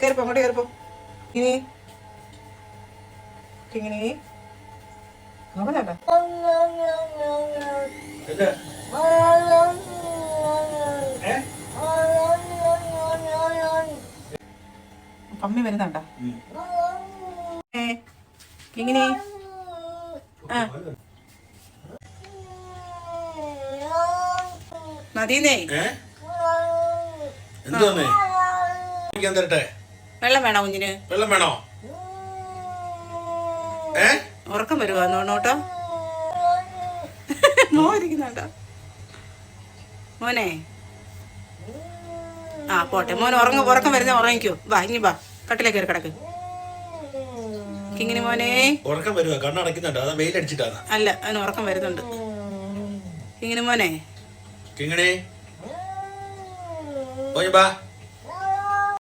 കയറിപ്പോ അങ്ങോട്ട് കയറിപ്പോ. ഇനി ഇങ്ങനെ നോക്കണ്ട. പമ്മി വരുന്നുണ്ടോ? ഇങ്ങനെ മതിന്നേ. വെള്ളം വേണോ കുഞ്ഞിന്? വെള്ളം വേണോ? ഉറക്കം വരുവാന്നോട്ടോ. മോനിരിക്കുന്നുണ്ടോ മോനെ? ആ പോട്ടെ മോനെ, ഉറക്കം വരുന്ന ഉറങ്ങിക്കോ. വാ ഇനി വാ, കട്ടിലേക്ക് കയറി കിടക്ക്. കിങ്ങിനി മോനെ ഉറക്കം വരുവാ, കണ്ണടക്കുന്നുണ്ട്. അതാ വെയിലടിച്ചിട്ടാണ്. അല്ല, അവന് ഉറക്കം വരുന്നുണ്ട്. കിങ്ങിനി മോനെ, കിങ്ങിണി വാ.